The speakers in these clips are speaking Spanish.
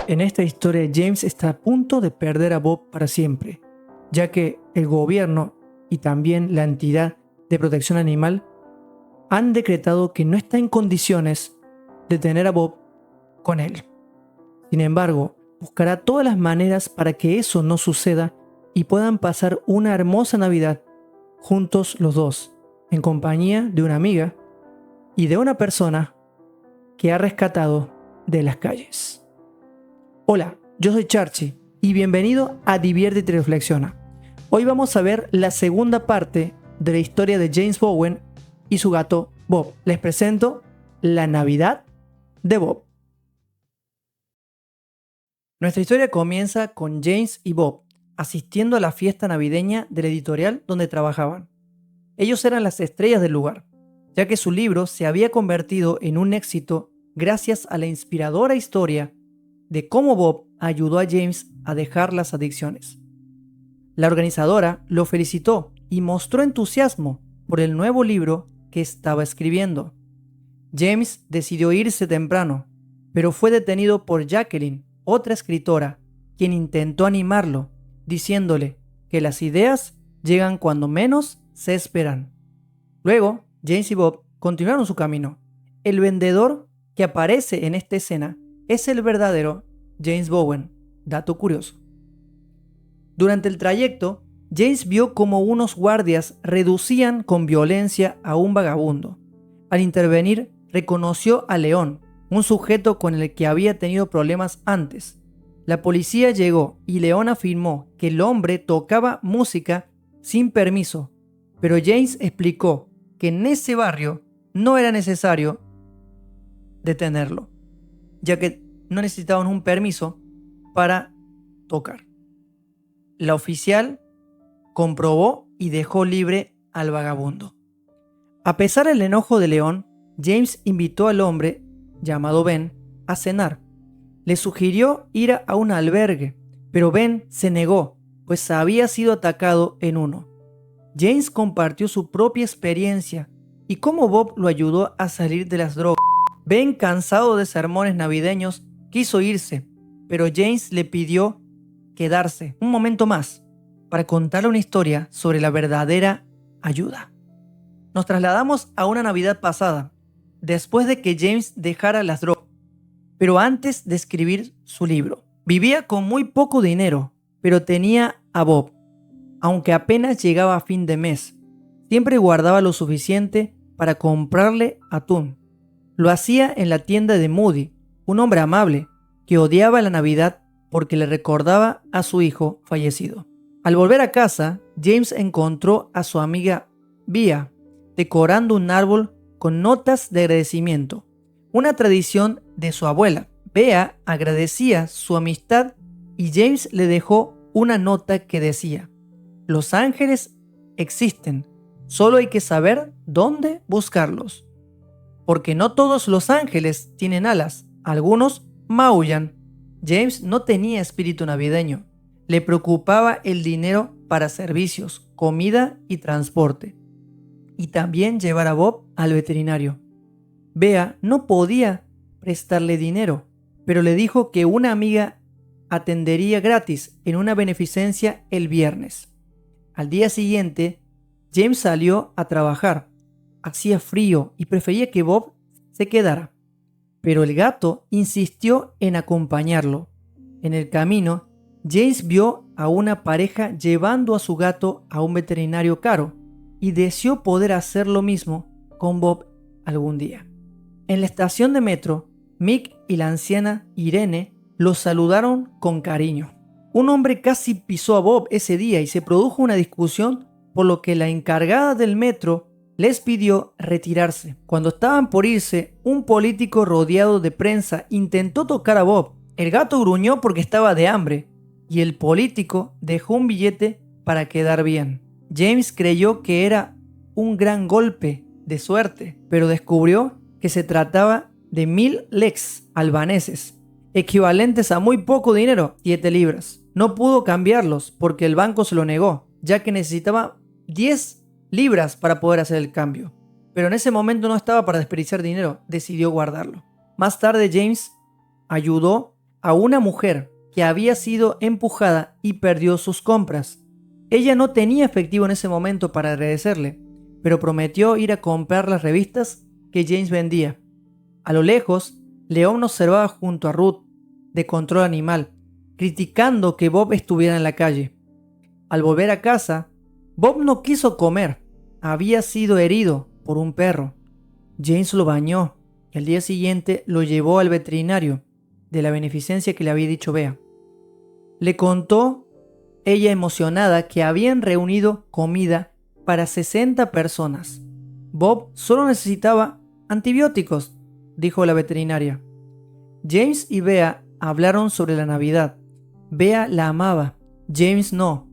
En esta historia, James está a punto de perder a Bob para siempre, ya que el gobierno y también la entidad de protección animal han decretado que no está en condiciones de tener a Bob con él. Sin embargo, buscará todas las maneras para que eso no suceda y puedan pasar una hermosa Navidad juntos los dos, en compañía de una amiga y de una persona que ha rescatado de las calles. Hola, yo soy Charchi y bienvenido a Diviértete y Reflexiona. Hoy vamos a ver la segunda parte de la historia de James Bowen y su gato Bob. Les presento La Navidad de Bob. Nuestra historia comienza con James y Bob asistiendo a la fiesta navideña de la editorial donde trabajaban. Ellos eran las estrellas del lugar, ya que su libro se había convertido en un éxito gracias a la inspiradora historia de cómo Bob ayudó a James a dejar las adicciones. La organizadora lo felicitó y mostró entusiasmo por el nuevo libro que estaba escribiendo. James decidió irse temprano, pero fue detenido por Jacqueline, otra escritora, quien intentó animarlo, diciéndole que las ideas llegan cuando menos se esperan. Luego, James y Bob continuaron su camino. El vendedor que aparece en esta escena es el verdadero James Bowen, dato curioso. Durante el trayecto, James vio cómo unos guardias reducían con violencia a un vagabundo. Al intervenir, reconoció a León, un sujeto con el que había tenido problemas antes. La policía llegó y León afirmó que el hombre tocaba música sin permiso, pero James explicó que en ese barrio no era necesario detenerlo, ya que no necesitaban un permiso para tocar. La oficial comprobó y dejó libre al vagabundo. A pesar del enojo de León, James invitó al hombre, llamado Ben, a cenar. Le sugirió ir a un albergue, pero Ben se negó, pues había sido atacado en uno. James compartió su propia experiencia y cómo Bob lo ayudó a salir de las drogas. Ben, cansado de sermones navideños, quiso irse, pero James le pidió quedarse un momento más para contarle una historia sobre la verdadera ayuda. Nos trasladamos a una Navidad pasada, después de que James dejara las drogas, pero antes de escribir su libro. Vivía con muy poco dinero, pero tenía a Bob, aunque apenas llegaba a fin de mes. Siempre guardaba lo suficiente para comprarle atún. Lo hacía en la tienda de Moody, un hombre amable que odiaba la Navidad porque le recordaba a su hijo fallecido. Al volver a casa, James encontró a su amiga Bea decorando un árbol con notas de agradecimiento, una tradición de su abuela. Bea agradecía su amistad y James le dejó una nota que decía: "Los ángeles existen, solo hay que saber dónde buscarlos. Porque no todos los ángeles tienen alas, algunos maullan". James no tenía espíritu navideño. Le preocupaba el dinero para servicios, comida y transporte. Y también llevar a Bob al veterinario. Bea no podía prestarle dinero, pero le dijo que una amiga atendería gratis en una beneficencia el viernes. Al día siguiente, James salió a trabajar. Hacía frío y prefería que Bob se quedara, pero el gato insistió en acompañarlo. En el camino, James vio a una pareja llevando a su gato a un veterinario caro y deseó poder hacer lo mismo con Bob algún día. En la estación de metro, Mick y la anciana Irene los saludaron con cariño. Un hombre casi pisó a Bob ese día y se produjo una discusión, por lo que la encargada del metro les pidió retirarse. Cuando estaban por irse, un político rodeado de prensa intentó tocar a Bob. El gato gruñó porque estaba de hambre y el político dejó un billete para quedar bien. James creyó que era un gran golpe de suerte, pero descubrió que se trataba de 1000 leks albaneses, equivalentes a muy poco dinero, 7 libras. No pudo cambiarlos porque el banco se lo negó, ya que necesitaba 10 libras para poder hacer el cambio. Pero en ese momento no estaba para desperdiciar dinero, decidió guardarlo. Más tarde James ayudó a una mujer que había sido empujada y perdió sus compras. Ella no tenía efectivo en ese momento para agradecerle, pero prometió ir a comprar las revistas que James vendía. A lo lejos, León observaba junto a Ruth, de control animal, criticando que Bob estuviera en la calle. Al volver a casa, Bob no quiso comer. Había sido herido por un perro. James lo bañó y al día siguiente lo llevó al veterinario de la beneficencia que le había dicho Bea. Le contó, ella emocionada, que habían reunido comida para 60 personas. Bob solo necesitaba antibióticos, dijo la veterinaria. James y Bea hablaron sobre la Navidad. Bea la amaba, James no.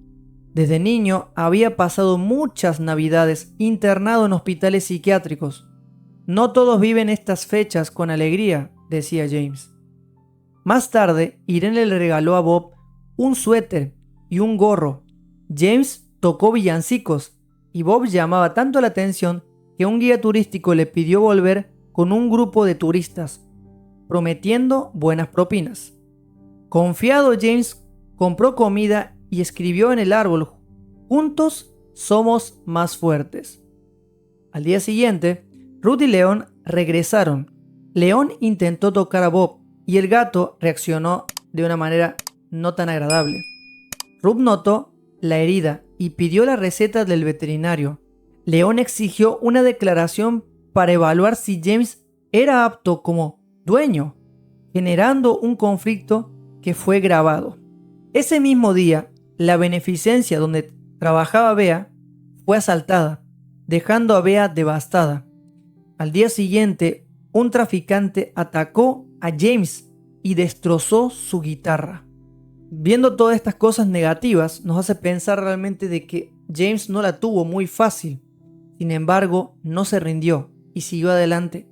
Desde niño había pasado muchas Navidades internado en hospitales psiquiátricos. No todos viven estas fechas con alegría, decía James. Más tarde, Irene le regaló a Bob un suéter y un gorro. James tocó villancicos y Bob llamaba tanto la atención que un guía turístico le pidió volver con un grupo de turistas, prometiendo buenas propinas. Confiado, James compró comida y escribió en el árbol: "Juntos somos más fuertes". Al día siguiente, Ruth y León regresaron. León intentó tocar a Bob y el gato reaccionó de una manera no tan agradable. Ruth notó la herida y pidió la receta del veterinario. León exigió una declaración para evaluar si James era apto como dueño, generando un conflicto que fue grabado. Ese mismo día, la beneficencia donde trabajaba Bea fue asaltada, dejando a Bea devastada. Al día siguiente, un traficante atacó a James y destrozó su guitarra. Viendo todas estas cosas negativas, nos hace pensar realmente de que James no la tuvo muy fácil. Sin embargo, no se rindió y siguió adelante,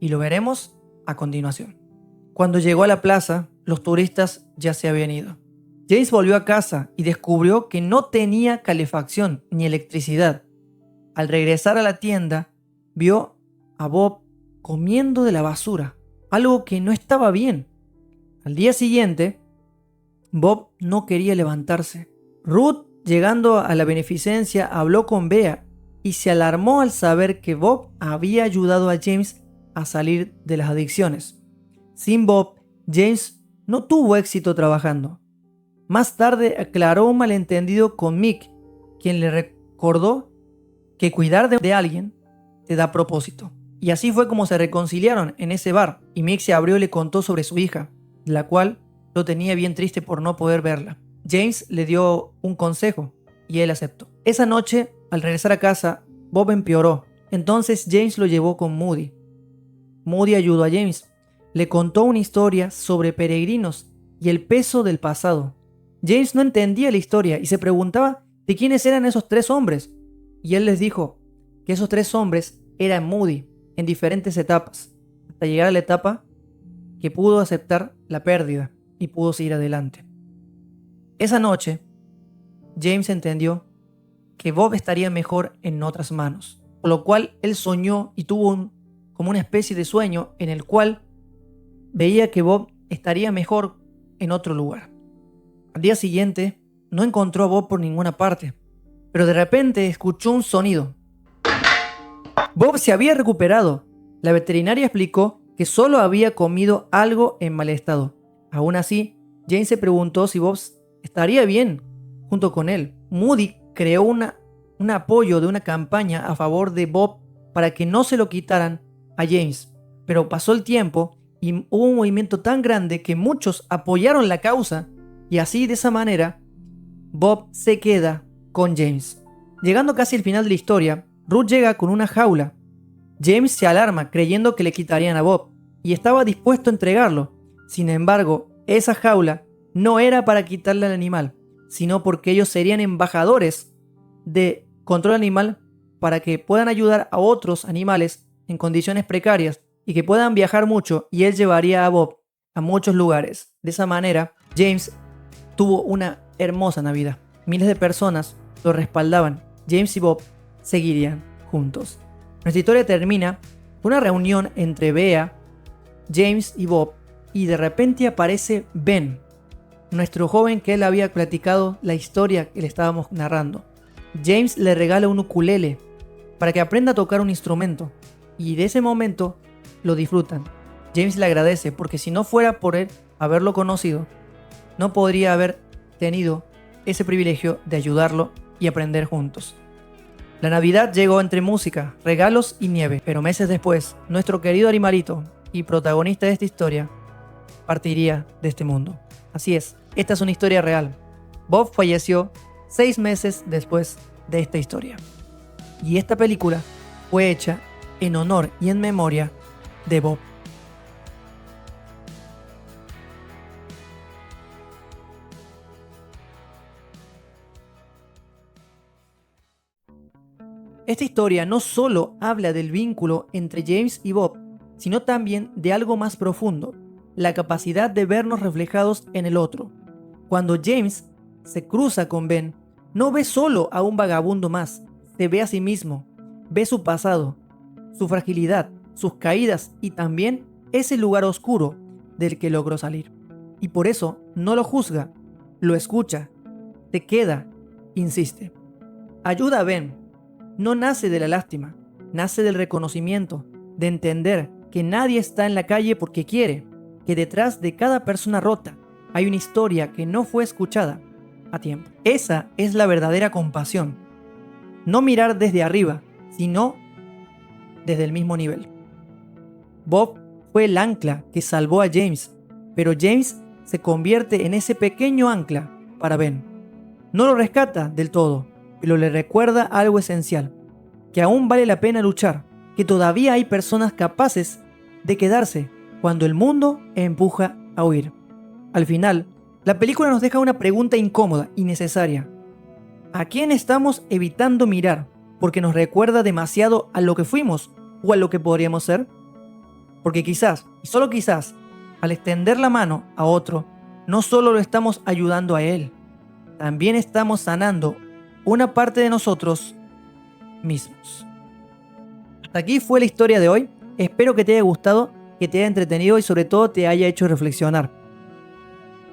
y lo veremos a continuación. Cuando llegó a la plaza, los turistas ya se habían ido. James volvió a casa y descubrió que no tenía calefacción ni electricidad. Al regresar a la tienda, vio a Bob comiendo de la basura, algo que no estaba bien. Al día siguiente, Bob no quería levantarse. Ruth, llegando a la beneficencia, habló con Bea y se alarmó al saber que Bob había ayudado a James a salir de las adicciones. Sin Bob, James no tuvo éxito trabajando. Más tarde aclaró un malentendido con Mick, quien le recordó que cuidar de alguien te da propósito. Y así fue como se reconciliaron en ese bar, y Mick se abrió y le contó sobre su hija, la cual lo tenía bien triste por no poder verla. James le dio un consejo y él aceptó. Esa noche, al regresar a casa, Bob empeoró. Entonces James lo llevó con Moody. Moody ayudó a James. Le contó una historia sobre peregrinos y el peso del pasado. James no entendía la historia y se preguntaba de quiénes eran esos 3 hombres. Y él les dijo que esos 3 hombres eran Moody en diferentes etapas, hasta llegar a la etapa que pudo aceptar la pérdida y pudo seguir adelante. Esa noche, James entendió que Bob estaría mejor en otras manos, por lo cual él soñó y tuvo como una especie de sueño en el cual veía que Bob estaría mejor en otro lugar. Al día siguiente, no encontró a Bob por ninguna parte, pero de repente escuchó un sonido. Bob se había recuperado. La veterinaria explicó que solo había comido algo en mal estado. Aún así, James se preguntó si Bob estaría bien junto con él. Moody creó un apoyo de una campaña a favor de Bob para que no se lo quitaran a James. Pero pasó el tiempo y hubo un movimiento tan grande que muchos apoyaron la causa, y así, de esa manera, Bob se queda con James. Llegando casi al final de la historia, Ruth llega con una jaula. James se alarma creyendo que le quitarían a Bob y estaba dispuesto a entregarlo. Sin embargo, esa jaula no era para quitarle al animal, sino porque ellos serían embajadores de control animal para que puedan ayudar a otros animales en condiciones precarias y que puedan viajar mucho, y él llevaría a Bob a muchos lugares. De esa manera, James tuvo una hermosa Navidad. Miles de personas lo respaldaban. James y Bob seguirían juntos. Nuestra historia termina con una reunión entre Bea, James y Bob y de repente aparece Ben, nuestro joven que él había platicado la historia que le estábamos narrando. James le regala un ukulele para que aprenda a tocar un instrumento y de ese momento lo disfrutan. James le agradece porque si no fuera por él haberlo conocido, no podría haber tenido ese privilegio de ayudarlo y aprender juntos. La Navidad llegó entre música, regalos y nieve, pero meses después, nuestro querido animalito y protagonista de esta historia partiría de este mundo. Así es, esta es una historia real. Bob falleció 6 meses después de esta historia. Y esta película fue hecha en honor y en memoria de Bob. Esta historia no solo habla del vínculo entre James y Bob, sino también de algo más profundo, la capacidad de vernos reflejados en el otro. Cuando James se cruza con Ben, no ve solo a un vagabundo más, se ve a sí mismo, ve su pasado, su fragilidad, sus caídas y también ese lugar oscuro del que logró salir. Y por eso no lo juzga, lo escucha, se queda, insiste. Ayuda a Ben. No nace de la lástima, nace del reconocimiento, de entender que nadie está en la calle porque quiere, que detrás de cada persona rota hay una historia que no fue escuchada a tiempo. Esa es la verdadera compasión. No mirar desde arriba, sino desde el mismo nivel. Bob fue el ancla que salvó a James, pero James se convierte en ese pequeño ancla para Ben. No lo rescata del todo, pero le recuerda algo esencial, que aún vale la pena luchar, que todavía hay personas capaces de quedarse cuando el mundo empuja a huir. Al final, la película nos deja una pregunta incómoda y necesaria. ¿A quién estamos evitando mirar porque nos recuerda demasiado a lo que fuimos o a lo que podríamos ser? Porque quizás, y solo quizás, al extender la mano a otro, no solo lo estamos ayudando a él, también estamos sanando una parte de nosotros mismos. Hasta aquí fue la historia de hoy. Espero que te haya gustado, que te haya entretenido y sobre todo te haya hecho reflexionar.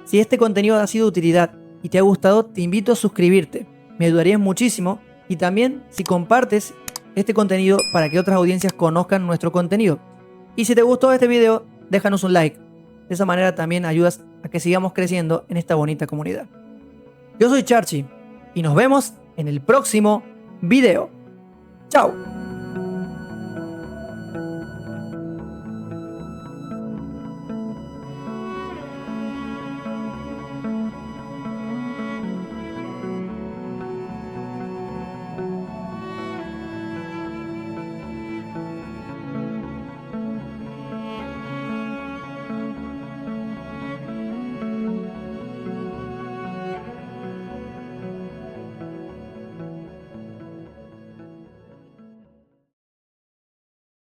Si este contenido ha sido de utilidad y te ha gustado, te invito a suscribirte. Me ayudarías muchísimo y también si compartes este contenido para que otras audiencias conozcan nuestro contenido. Y si te gustó este video, déjanos un like. De esa manera también ayudas a que sigamos creciendo en esta bonita comunidad. Yo soy Charchi y nos vemos en el próximo video. ¡Chao!